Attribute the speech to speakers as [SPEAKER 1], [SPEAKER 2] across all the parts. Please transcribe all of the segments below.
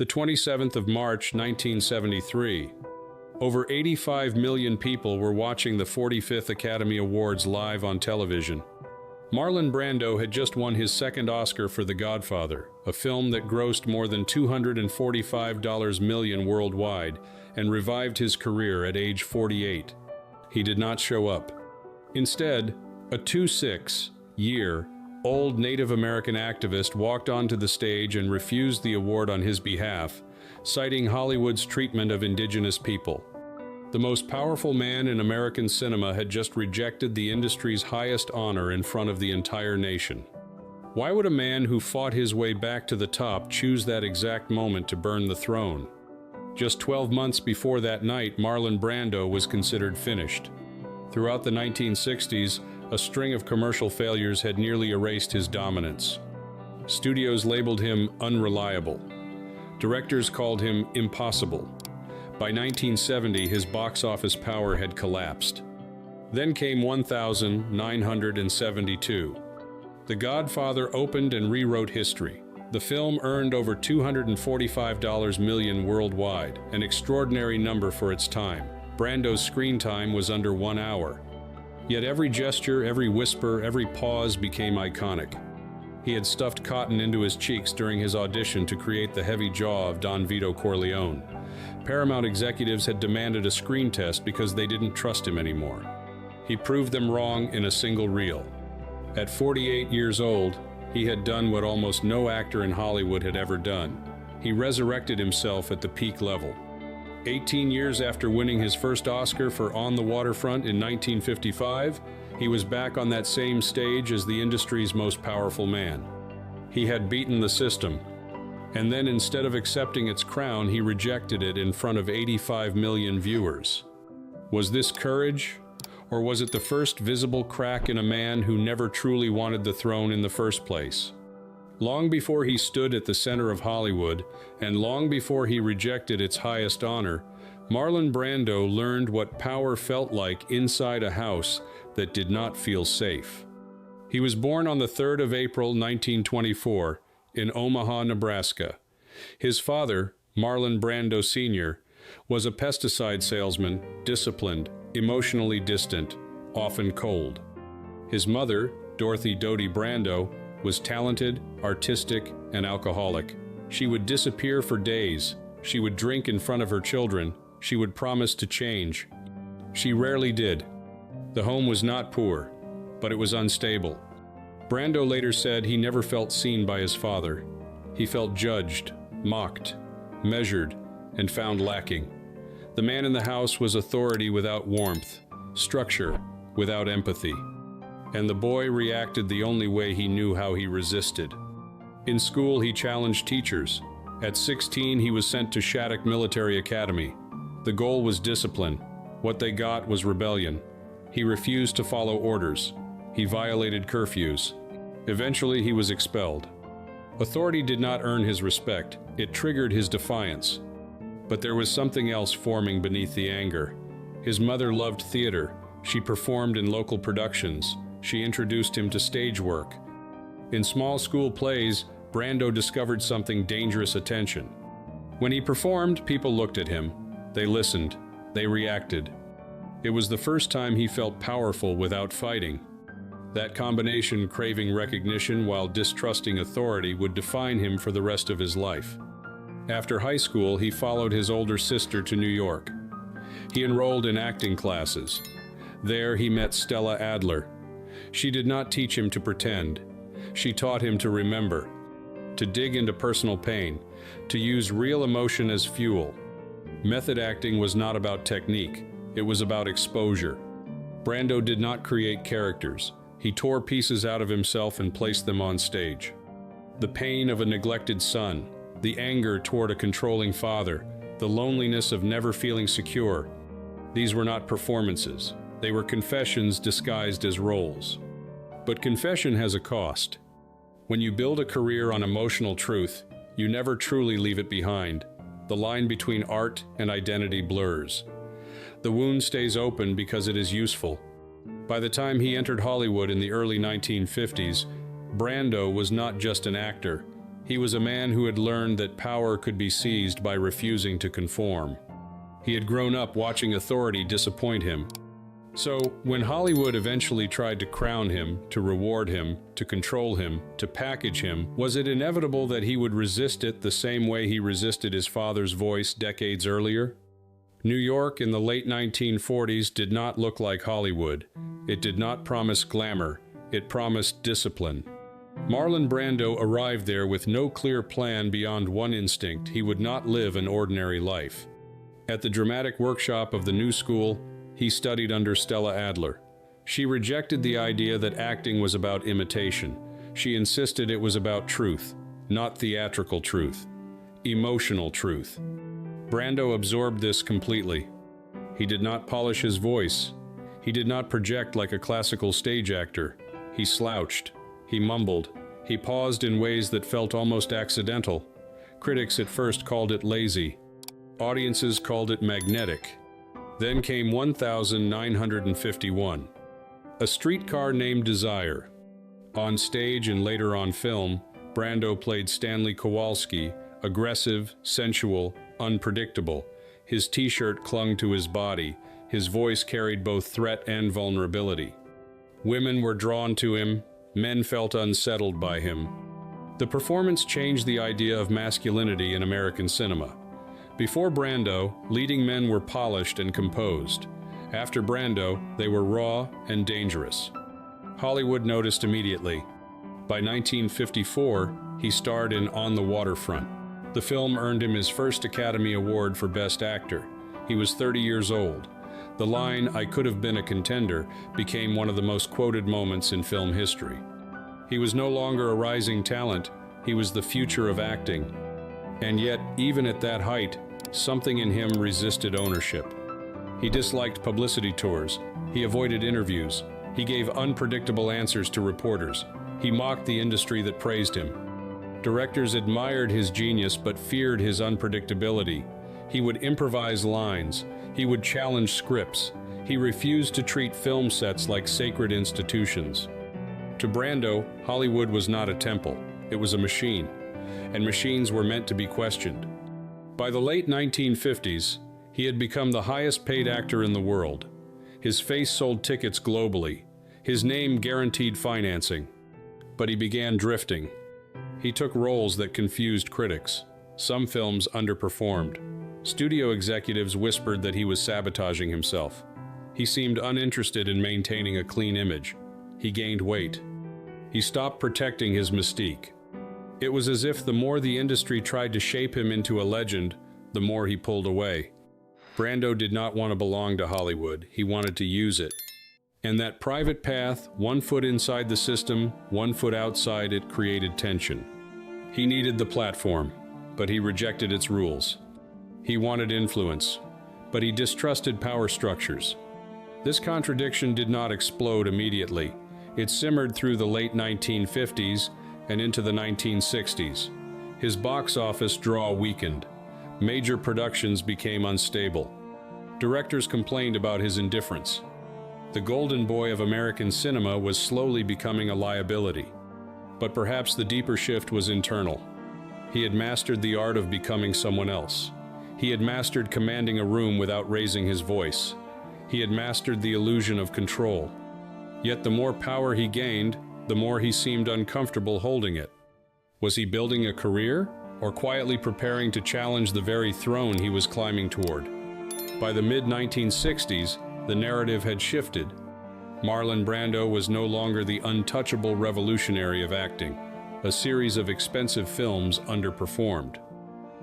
[SPEAKER 1] The 27th of March, 1973. Over 85 million people were watching the 45th Academy Awards live on television. Marlon Brando had just won his second Oscar for The Godfather, a film that grossed more than $245 million worldwide and revived his career at age 48. He did not show up. Instead, a 26-year-old Native American activist walked onto the stage and refused the award on his behalf, citing Hollywood's treatment of indigenous people. The most powerful man in American cinema had just rejected the industry's highest honor in front of the entire nation. Why would a man who fought his way back to the top choose that exact moment to burn the throne? Just 12 months before that night, Marlon Brando was considered finished. Throughout the 1960s, a string of commercial failures had nearly erased his dominance. Studios labeled him unreliable. Directors called him impossible. By 1970, his box office power had collapsed. Then came 1972. The Godfather opened and rewrote history. The film earned over $245 million worldwide, an extraordinary number for its time. Brando's screen time was under 1 hour. Yet every gesture, every whisper, every pause became iconic. He had stuffed cotton into his cheeks during his audition to create the heavy jaw of Don Vito Corleone. Paramount executives had demanded a screen test because they didn't trust him anymore. He proved them wrong in a single reel. At 48 years old, he had done what almost no actor in Hollywood had ever done. He resurrected himself at the peak level. 18 years after winning his first Oscar for On the Waterfront in 1955, he was back on that same stage as the industry's most powerful man. He had beaten the system. And then instead of accepting its crown, he rejected it in front of 85 million viewers. Was this courage? Or was it the first visible crack in a man who never truly wanted the throne in the first place? Long before he stood at the center of Hollywood, and long before he rejected its highest honor, Marlon Brando learned what power felt like inside a house that did not feel safe. He was born on the 3rd of April, 1924, in Omaha, Nebraska. His father, Marlon Brando Sr., was a pesticide salesman, disciplined, emotionally distant, often cold. His mother, Dorothy Dodie Brando, was talented, artistic, and alcoholic. She would disappear for days. She would drink in front of her children. She would promise to change. She rarely did. The home was not poor, but it was unstable. Brando later said he never felt seen by his father. He felt judged, mocked, measured, and found lacking. The man in the house was authority without warmth, structure without empathy. And the boy reacted the only way he knew how. He resisted. In school, he challenged teachers. At 16, he was sent to Shattuck Military Academy. The goal was discipline. What they got was rebellion. He refused to follow orders. He violated curfews. Eventually, he was expelled. Authority did not earn his respect. It triggered his defiance. But there was something else forming beneath the anger. His mother loved theater. She performed in local productions. She introduced him to stage work. In small school plays, Brando discovered something: dangerous attention. When he performed, people looked at him. They listened. They reacted. It was the first time he felt powerful without fighting. That combination, craving recognition while distrusting authority, would define him for the rest of his life. After high school, he followed his older sister to New York. He enrolled in acting classes. There, he met Stella Adler. She did not teach him to pretend. She taught him to remember, to dig into personal pain, to use real emotion as fuel. Method acting was not about technique. It was about exposure. Brando did not create characters. He tore pieces out of himself and placed them on stage. The pain of a neglected son, the anger toward a controlling father, the loneliness of never feeling secure. These were not performances. They were confessions disguised as roles. But confession has a cost. When you build a career on emotional truth, you never truly leave it behind. The line between art and identity blurs. The wound stays open because it is useful. By the time he entered Hollywood in the early 1950s, Brando was not just an actor. He was a man who had learned that power could be seized by refusing to conform. He had grown up watching authority disappoint him. So, when Hollywood eventually tried to crown him, to reward him, to control him, to package him, was it inevitable that he would resist it the same way he resisted his father's voice decades earlier? New York in the late 1940s did not look like Hollywood. It did not promise glamour. It promised discipline. Marlon Brando arrived there with no clear plan beyond one instinct: he would not live an ordinary life. At the dramatic workshop of the New School, he studied under Stella Adler. She rejected the idea that acting was about imitation. She insisted it was about truth, not theatrical truth, emotional truth. Brando absorbed this completely. He did not polish his voice. He did not project like a classical stage actor. He slouched. He mumbled. He paused in ways that felt almost accidental. Critics at first called it lazy. Audiences called it magnetic. Then came 1951. A Streetcar Named Desire. On stage and later on film, Brando played Stanley Kowalski, aggressive, sensual, unpredictable. His t-shirt clung to his body. His voice carried both threat and vulnerability. Women were drawn to him. Men felt unsettled by him. The performance changed the idea of masculinity in American cinema. Before Brando, leading men were polished and composed. After Brando, they were raw and dangerous. Hollywood noticed immediately. By 1954, he starred in On the Waterfront. The film earned him his first Academy Award for Best Actor. He was 30 years old. The line, "I could have been a contender," became one of the most quoted moments in film history. He was no longer a rising talent. He was the future of acting. And yet, even at that height, something in him resisted ownership. He disliked publicity tours. He avoided interviews. He gave unpredictable answers to reporters. He mocked the industry that praised him. Directors admired his genius but feared his unpredictability. He would improvise lines. He would challenge scripts. He refused to treat film sets like sacred institutions. To Brando, Hollywood was not a temple. It was a machine. And machines were meant to be questioned. By the late 1950s, he had become the highest-paid actor in the world. His face sold tickets globally. His name guaranteed financing. But he began drifting. He took roles that confused critics. Some films underperformed. Studio executives whispered that he was sabotaging himself. He seemed uninterested in maintaining a clean image. He gained weight. He stopped protecting his mystique. It was as if the more the industry tried to shape him into a legend, the more he pulled away. Brando did not want to belong to Hollywood. He wanted to use it. And that private path, one foot inside the system, one foot outside it, created tension. He needed the platform, but he rejected its rules. He wanted influence, but he distrusted power structures. This contradiction did not explode immediately. It simmered through the late 1950s and into the 1960s. His box office draw weakened. Major productions became unstable. Directors complained about his indifference. The golden boy of American cinema was slowly becoming a liability. But perhaps the deeper shift was internal. He had mastered the art of becoming someone else. He had mastered commanding a room without raising his voice. He had mastered the illusion of control. Yet the more power he gained, the more he seemed uncomfortable holding it. Was he building a career, or quietly preparing to challenge the very throne he was climbing toward? By the mid-1960s, the narrative had shifted. Marlon Brando was no longer the untouchable revolutionary of acting. A series of expensive films underperformed.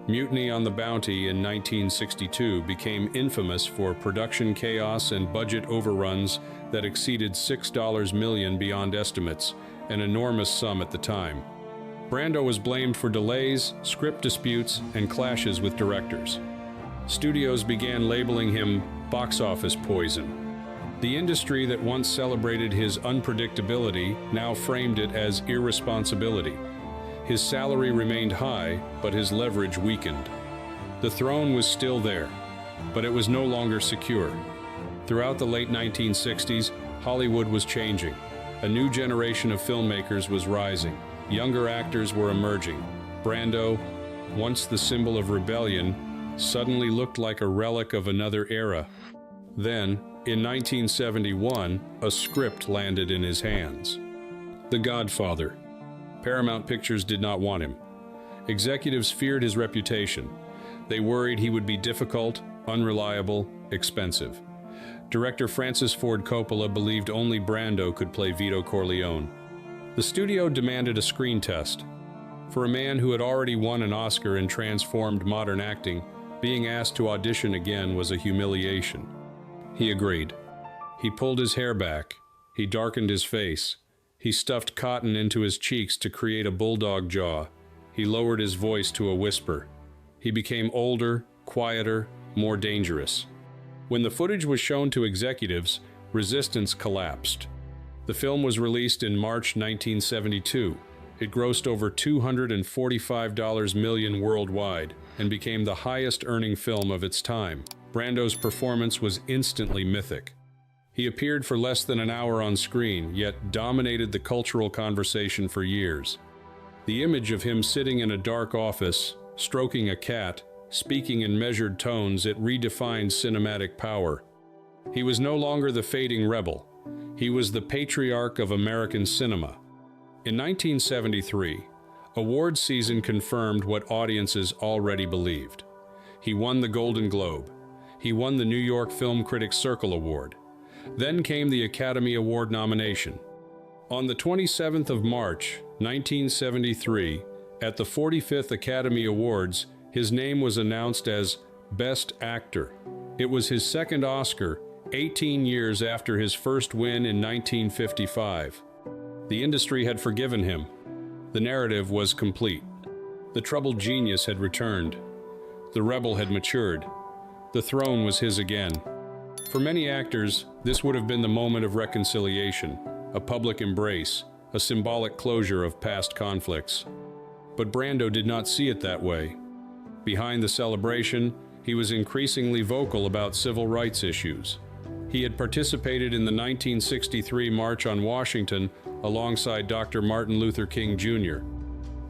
[SPEAKER 1] Mutiny on the Bounty in 1962 became infamous for production chaos and budget overruns that exceeded $6 million beyond estimates, an enormous sum at the time. Brando was blamed for delays, script disputes, and clashes with directors. Studios began labeling him box office poison. The industry that once celebrated his unpredictability now framed it as irresponsibility. His salary remained high, but his leverage weakened. The throne was still there, but it was no longer secure. Throughout the late 1960s, Hollywood was changing. A new generation of filmmakers was rising. Younger actors were emerging. Brando, once the symbol of rebellion, suddenly looked like a relic of another era. Then, in 1971, a script landed in his hands. The Godfather. Paramount Pictures did not want him. Executives feared his reputation. They worried he would be difficult, unreliable, expensive. Director Francis Ford Coppola believed only Brando could play Vito Corleone. The studio demanded a screen test. For a man who had already won an Oscar and transformed modern acting, being asked to audition again was a humiliation. He agreed. He pulled his hair back. He darkened his face. He stuffed cotton into his cheeks to create a bulldog jaw. He lowered his voice to a whisper. He became older, quieter, more dangerous. When the footage was shown to executives, resistance collapsed. The film was released in March 1972. It grossed over $245 million worldwide and became the highest-earning film of its time. Brando's performance was instantly mythic. He appeared for less than an hour on screen, yet dominated the cultural conversation for years. The image of him sitting in a dark office, stroking a cat, speaking in measured tones, it redefined cinematic power. He was no longer the fading rebel. He was the patriarch of American cinema. In 1973, awards season confirmed what audiences already believed. He won the Golden Globe. He won the New York Film Critics Circle Award. Then came the Academy Award nomination. On the 27th of March, 1973, at the 45th Academy Awards, his name was announced as Best Actor. It was his second Oscar, 18 years after his first win in 1955. The industry had forgiven him. The narrative was complete. The troubled genius had returned. The rebel had matured. The throne was his again. For many actors, this would have been the moment of reconciliation, a public embrace, a symbolic closure of past conflicts. But Brando did not see it that way. Behind the celebration, he was increasingly vocal about civil rights issues. He had participated in the 1963 March on Washington alongside Dr. Martin Luther King Jr.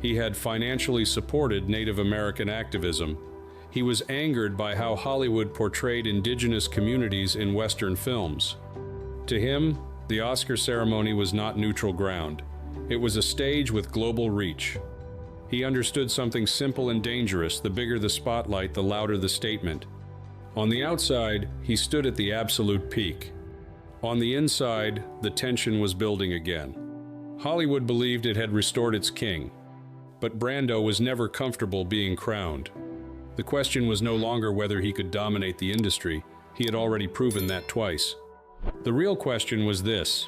[SPEAKER 1] He had financially supported Native American activism. He was angered by how Hollywood portrayed indigenous communities in Western films. To him, the Oscar ceremony was not neutral ground. It was a stage with global reach. He understood something simple and dangerous: the bigger the spotlight, the louder the statement. On the outside, he stood at the absolute peak. On the inside, the tension was building again. Hollywood believed it had restored its king, but Brando was never comfortable being crowned. The question was no longer whether he could dominate the industry. He had already proven that twice. The real question was this: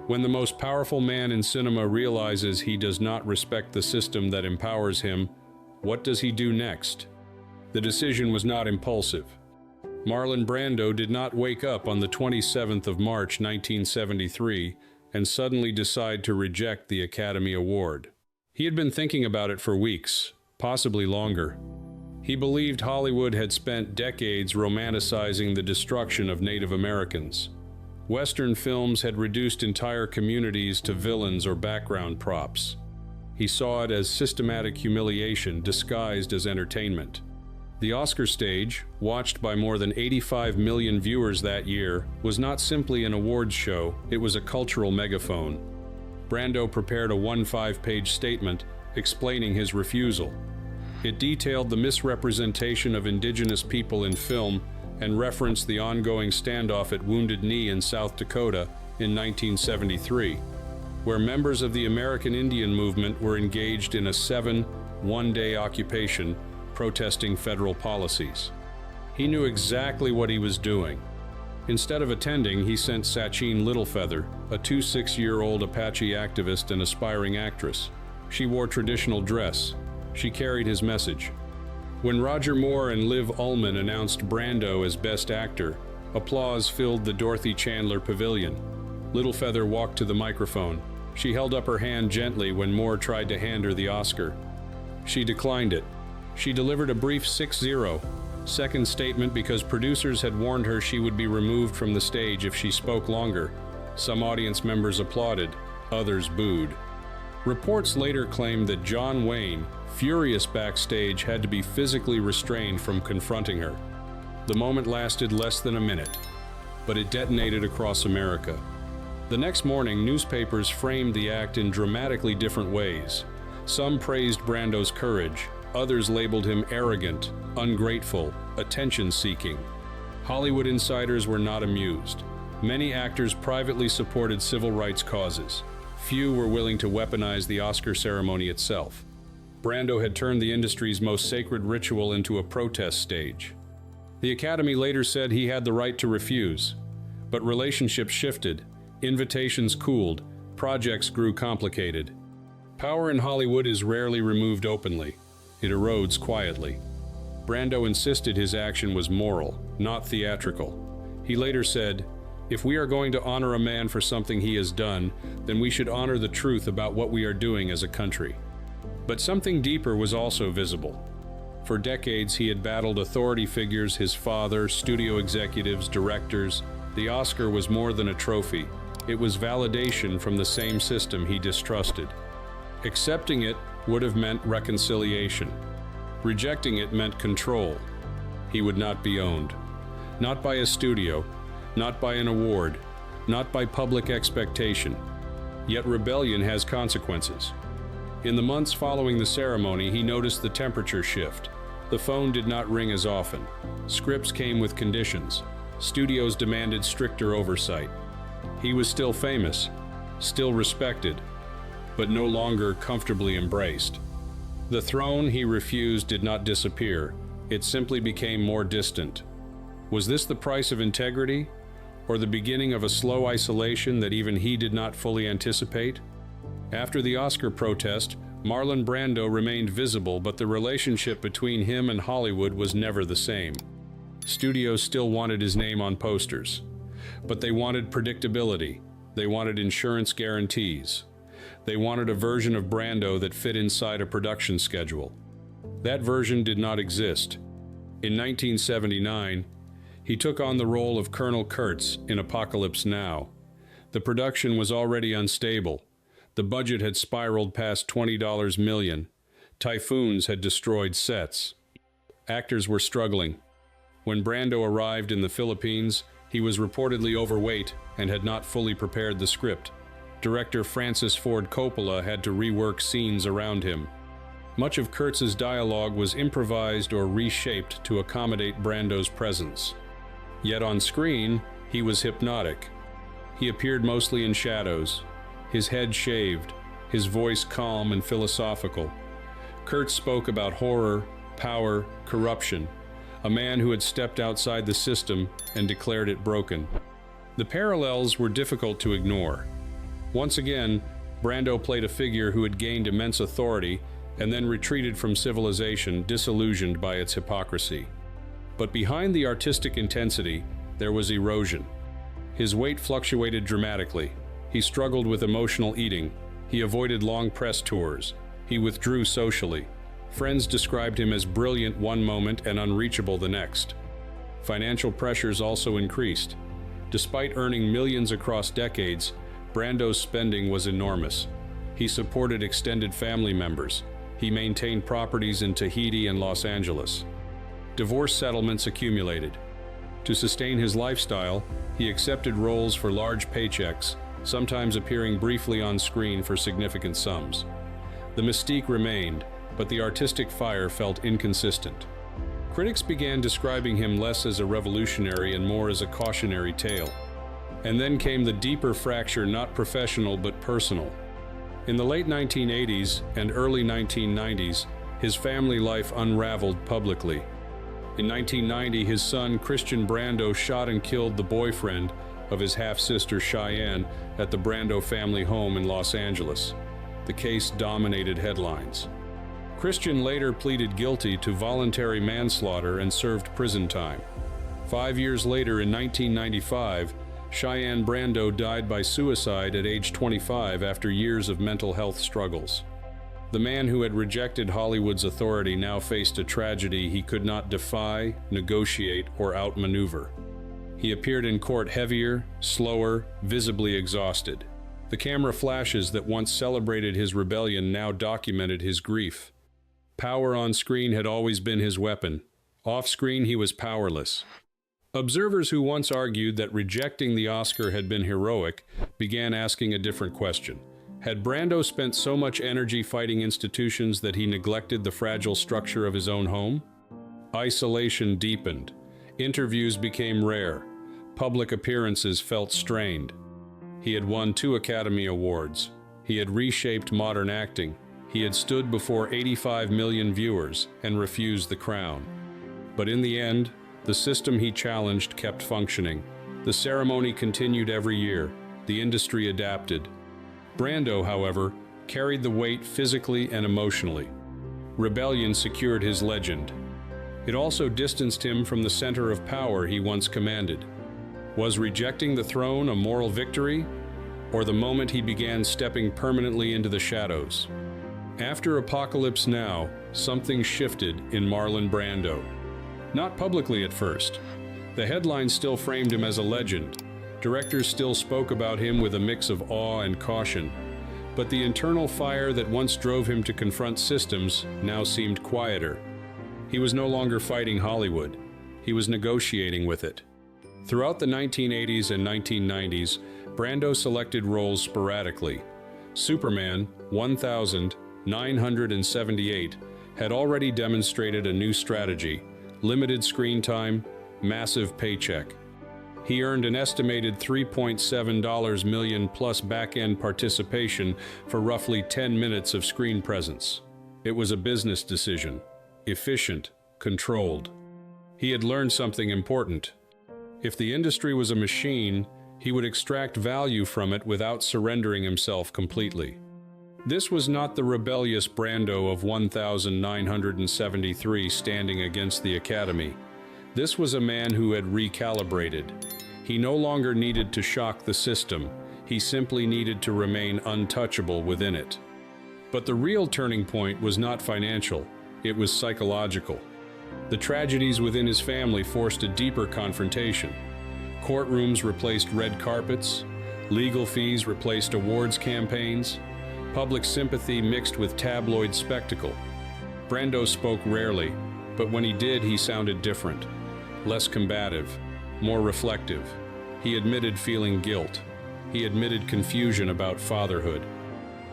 [SPEAKER 1] when the most powerful man in cinema realizes he does not respect the system that empowers him, what does he do next? The decision was not impulsive. Marlon Brando did not wake up on the 27th of March 1973 and suddenly decide to reject the Academy Award. He had been thinking about it for weeks, possibly longer. He believed Hollywood had spent decades romanticizing the destruction of Native Americans. Western films had reduced entire communities to villains or background props. He saw it as systematic humiliation disguised as entertainment. The Oscar stage, watched by more than 85 million viewers that year, was not simply an awards show, it was a cultural megaphone. Brando prepared a 15-page statement explaining his refusal. It detailed the misrepresentation of indigenous people in film and referenced the ongoing standoff at Wounded Knee in South Dakota in 1973, where members of the American Indian movement were engaged in a 7-one-day occupation protesting federal policies. He knew exactly what he was doing. Instead of attending, he sent Sachin Littlefeather, a 26-year-old Apache activist and aspiring actress. She wore traditional dress. She carried his message. When Roger Moore and Liv Ullmann announced Brando as Best Actor, applause filled the Dorothy Chandler Pavilion. Littlefeather walked to the microphone. She held up her hand gently when Moore tried to hand her the Oscar. She declined it. She delivered a brief 6-second statement because producers had warned her she would be removed from the stage if she spoke longer. Some audience members applauded, others booed. Reports later claimed that John Wayne, furious backstage, had to be physically restrained from confronting her. The moment lasted less than a minute, but it detonated across America. The next morning, newspapers framed the act in dramatically different ways. Some praised Brando's courage, others labeled him arrogant, ungrateful, attention-seeking. Hollywood insiders were not amused. Many actors privately supported civil rights causes. Few were willing to weaponize the Oscar ceremony itself. Brando had turned the industry's most sacred ritual into a protest stage. The Academy later said he had the right to refuse, but relationships shifted, invitations cooled, projects grew complicated. Power in Hollywood is rarely removed openly. It erodes quietly. Brando insisted his action was moral, not theatrical. He later said, "If we are going to honor a man for something he has done, then we should honor the truth about what we are doing as a country." But something deeper was also visible. For decades, he had battled authority figures, his father, studio executives, directors. The Oscar was more than a trophy. It was validation from the same system he distrusted. Accepting it would have meant reconciliation. Rejecting it meant control. He would not be owned. Not by a studio, not by an award, not by public expectation. Yet rebellion has consequences. In the months following the ceremony, he noticed the temperature shift. The phone did not ring as often. Scripts came with conditions. Studios demanded stricter oversight. He was still famous, still respected, but no longer comfortably embraced. The throne he refused did not disappear. It simply became more distant. Was this the price of integrity, or the beginning of a slow isolation that even he did not fully anticipate? After the Oscar protest, Marlon Brando remained visible, but the relationship between him and Hollywood was never the same. Studios still wanted his name on posters, but they wanted predictability. They wanted insurance guarantees. They wanted a version of Brando that fit inside a production schedule. That version did not exist. In 1979, he took on the role of Colonel Kurtz in Apocalypse Now. The production was already unstable. The budget had spiraled past $20 million. Typhoons had destroyed sets. Actors were struggling. When Brando arrived in the Philippines, he was reportedly overweight and had not fully prepared the script. Director Francis Ford Coppola had to rework scenes around him. Much of Kurtz's dialogue was improvised or reshaped to accommodate Brando's presence. Yet on screen, he was hypnotic. He appeared mostly in shadows, his head shaved, his voice calm and philosophical. Kurtz spoke about horror, power, corruption, a man who had stepped outside the system and declared it broken. The parallels were difficult to ignore. Once again, Brando played a figure who had gained immense authority and then retreated from civilization, disillusioned by its hypocrisy. But behind the artistic intensity, there was erosion. His weight fluctuated dramatically. He struggled with emotional eating. He avoided long press tours. He withdrew socially. Friends described him as brilliant one moment and unreachable the next. Financial pressures also increased. Despite earning millions across decades, Brando's spending was enormous. He supported extended family members. He maintained properties in Tahiti and Los Angeles. Divorce settlements accumulated. To sustain his lifestyle, he accepted roles for large paychecks, sometimes appearing briefly on screen for significant sums. The mystique remained, but the artistic fire felt inconsistent. Critics began describing him less as a revolutionary and more as a cautionary tale. And then came the deeper fracture, not professional but personal. In the late 1980s and early 1990s, his family life unraveled publicly. In 1990, his son, Christian Brando, shot and killed the boyfriend of his half-sister Cheyenne at the Brando family home in Los Angeles. The case dominated headlines. Christian later pleaded guilty to voluntary manslaughter and served prison time. 5 years later, in 1995, Cheyenne Brando died by suicide at age 25 after years of mental health struggles. The man who had rejected Hollywood's authority now faced a tragedy he could not defy, negotiate, or outmaneuver. He appeared in court heavier, slower, visibly exhausted. The camera flashes that once celebrated his rebellion now documented his grief. Power on screen had always been his weapon. Off-screen, he was powerless. Observers who once argued that rejecting the Oscar had been heroic began asking a different question. Had Brando spent so much energy fighting institutions that he neglected the fragile structure of his own home? Isolation deepened. Interviews became rare. Public appearances felt strained. He had won 2 Academy Awards. He had reshaped modern acting. He had stood before 85 million viewers and refused the crown. But in the end, the system he challenged kept functioning. The ceremony continued every year. The industry adapted. Brando, however, carried the weight physically and emotionally. Rebellion secured his legend. It also distanced him from the center of power he once commanded. Was rejecting the throne a moral victory, or the moment he began stepping permanently into the shadows? After Apocalypse Now, something shifted in Marlon Brando. Not publicly at first. The headlines still framed him as a legend. Directors still spoke about him with a mix of awe and caution. But the internal fire that once drove him to confront systems now seemed quieter. He was no longer fighting Hollywood. He was negotiating with it. Throughout the 1980s and 1990s, Brando selected roles sporadically. Superman 1978 had already demonstrated a new strategy: limited screen time, massive paycheck. He earned an estimated $3.7 million plus back-end participation for roughly 10 minutes of screen presence. It was a business decision. Efficient, controlled. He had learned something important. If the industry was a machine, he would extract value from it without surrendering himself completely. This was not the rebellious Brando of 1973 standing against the Academy. This was a man who had recalibrated. He no longer needed to shock the system. He simply needed to remain untouchable within it. But the real turning point was not financial. It was psychological. The tragedies within his family forced a deeper confrontation. Courtrooms replaced red carpets. Legal fees replaced awards campaigns. Public sympathy mixed with tabloid spectacle. Brando spoke rarely, but when he did, he sounded different. Less combative, more reflective. He admitted feeling guilt. He admitted confusion about fatherhood.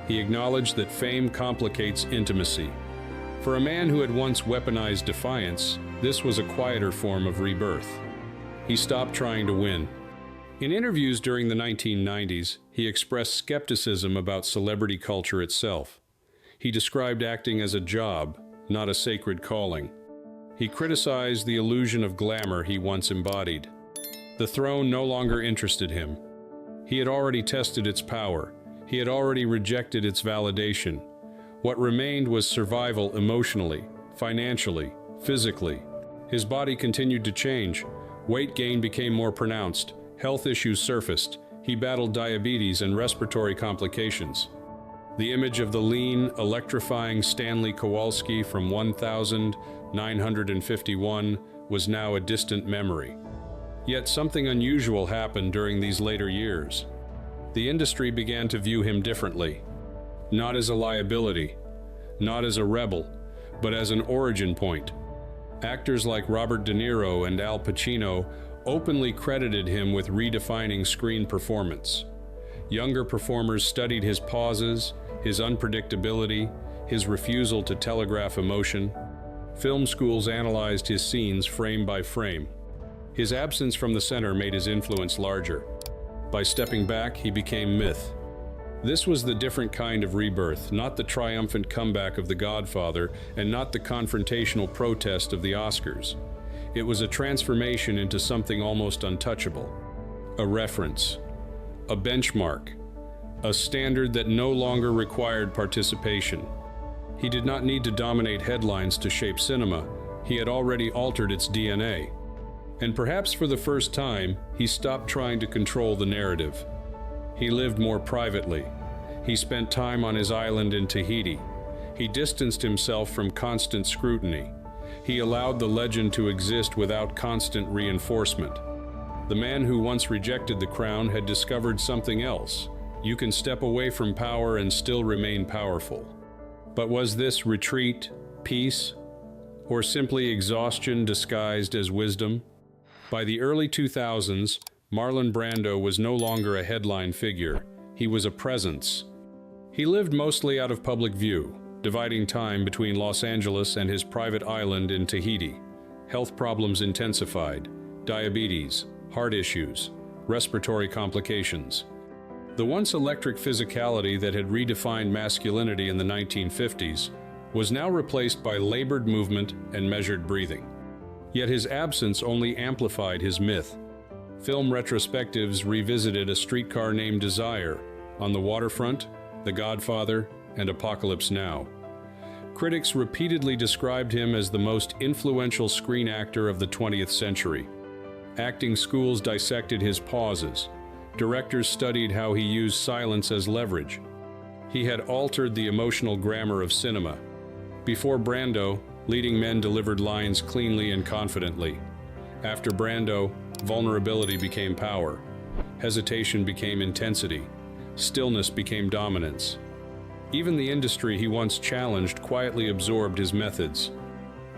[SPEAKER 1] He acknowledged that fame complicates intimacy. For a man who had once weaponized defiance, this was a quieter form of rebirth. He stopped trying to win. In interviews during the 1990s, he expressed skepticism about celebrity culture itself. He described acting as a job, not a sacred calling. He criticized the illusion of glamour he once embodied. The throne no longer interested him. He had already tested its power. He had already rejected its validation. What remained was survival emotionally, financially, physically. His body continued to change. Weight gain became more pronounced. Health issues surfaced. He battled diabetes and respiratory complications. The image of the lean, electrifying Stanley Kowalski from 1951 was now a distant memory. Yet something unusual happened during these later years. The industry began to view him differently. Not as a liability, not as a rebel, but as an origin point. Actors like Robert De Niro and Al Pacino openly credited him with redefining screen performance. Younger performers studied his pauses, his unpredictability, his refusal to telegraph emotion. Film schools analyzed his scenes frame by frame. His absence from the center made his influence larger. By stepping back, he became myth. This was the different kind of rebirth, not the triumphant comeback of The Godfather, and not the confrontational protest of the Oscars. It was a transformation into something almost untouchable. A reference. A benchmark. A standard that no longer required participation. He did not need to dominate headlines to shape cinema. He had already altered its DNA. And perhaps for the first time, he stopped trying to control the narrative. He lived more privately. He spent time on his island in Tahiti. He distanced himself from constant scrutiny. He allowed the legend to exist without constant reinforcement. The man who once rejected the crown had discovered something else, You can step away from power and still remain powerful. But was this retreat, peace, or simply exhaustion disguised as wisdom? By the early 2000s, Marlon Brando was no longer a headline figure. He was a presence. He lived mostly out of public view, dividing time between Los Angeles and his private island in Tahiti. Health problems intensified: diabetes, heart issues, respiratory complications. The once electric physicality that had redefined masculinity in the 1950s was now replaced by labored movement and measured breathing. Yet his absence only amplified his myth. Film retrospectives revisited A Streetcar Named Desire, On the Waterfront, The Godfather, and Apocalypse Now. Critics repeatedly described him as the most influential screen actor of the 20th century. Acting schools dissected his pauses. Directors studied how he used silence as leverage. He had altered the emotional grammar of cinema. Before Brando, leading men delivered lines cleanly and confidently. After Brando, vulnerability became power. Hesitation became intensity. Stillness became dominance. Even the industry he once challenged quietly absorbed his methods.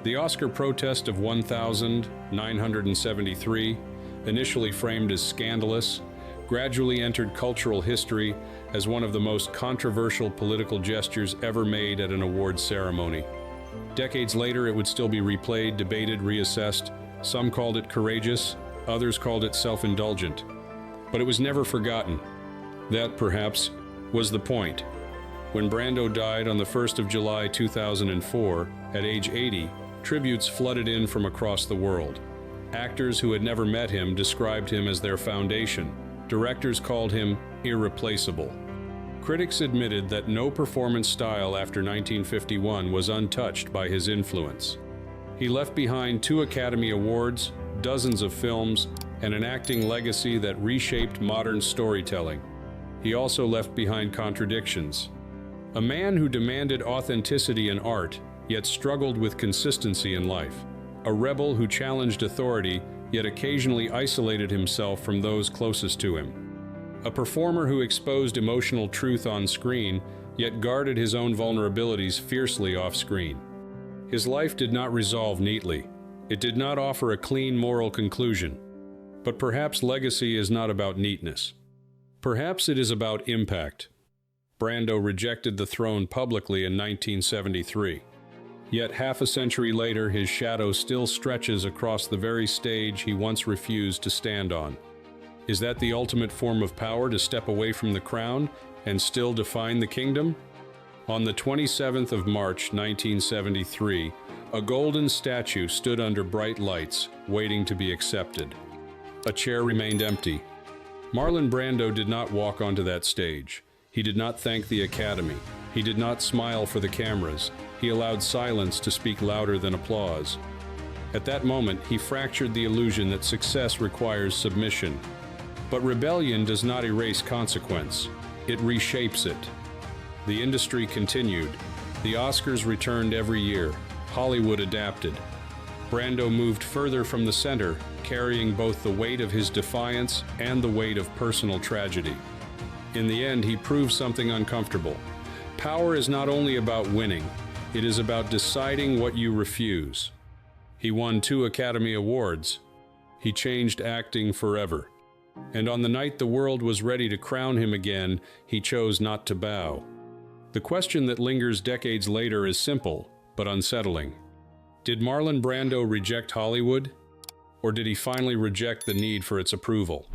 [SPEAKER 1] The Oscar protest of 1973, initially framed as scandalous, gradually entered cultural history as one of the most controversial political gestures ever made at an awards ceremony. Decades later, it would still be replayed, debated, reassessed. Some called it courageous, others called it self-indulgent. But it was never forgotten. That, perhaps, was the point. When Brando died on the 1st of July 2004, at age 80, tributes flooded in from across the world. Actors who had never met him described him as their foundation. Directors called him irreplaceable. Critics admitted that no performance style after 1951 was untouched by his influence. He left behind 2 Academy Awards, dozens of films, and an acting legacy that reshaped modern storytelling. He also left behind contradictions. A man who demanded authenticity in art, yet struggled with consistency in life. A rebel who challenged authority, yet occasionally isolated himself from those closest to him. A performer who exposed emotional truth on screen, yet guarded his own vulnerabilities fiercely off-screen. His life did not resolve neatly. It did not offer a clean moral conclusion. But perhaps legacy is not about neatness. Perhaps it is about impact. Brando rejected the throne publicly in 1973. Yet half a century later, his shadow still stretches across the very stage he once refused to stand on. Is that the ultimate form of power, to step away from the crown and still define the kingdom? On the 27th of March, 1973, a golden statue stood under bright lights, waiting to be accepted. A chair remained empty. Marlon Brando did not walk onto that stage. He did not thank the Academy. He did not smile for the cameras. He allowed silence to speak louder than applause. At that moment, he fractured the illusion that success requires submission. But rebellion does not erase consequence. It reshapes it. The industry continued. The Oscars returned every year. Hollywood adapted. Brando moved further from the center, carrying both the weight of his defiance and the weight of personal tragedy. In the end, he proved something uncomfortable. Power is not only about winning, it is about deciding what you refuse. He won 2 Academy Awards. He changed acting forever. And on the night the world was ready to crown him again, he chose not to bow. The question that lingers decades later is simple, but unsettling. Did Marlon Brando reject Hollywood? Or did he finally reject the need for its approval?